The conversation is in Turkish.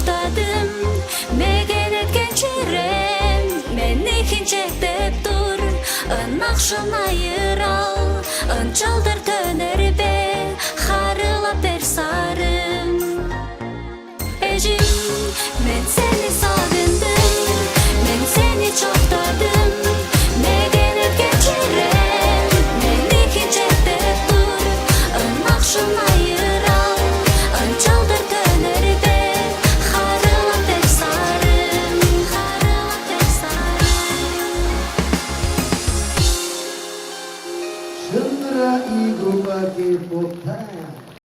to'xtadim Megan etgan cherem Meni hinchakdeb tur Naqshin ayral Chaldir to'nirbe Xarilab bersarim Ejim Men seni sog'indim Men seni cho'xtadim Megan etgan cherem Meni hinchakdeb tur Naqshin ayral Chaldir to'nirbe Xarilab bersarim Chandra igu bagi potai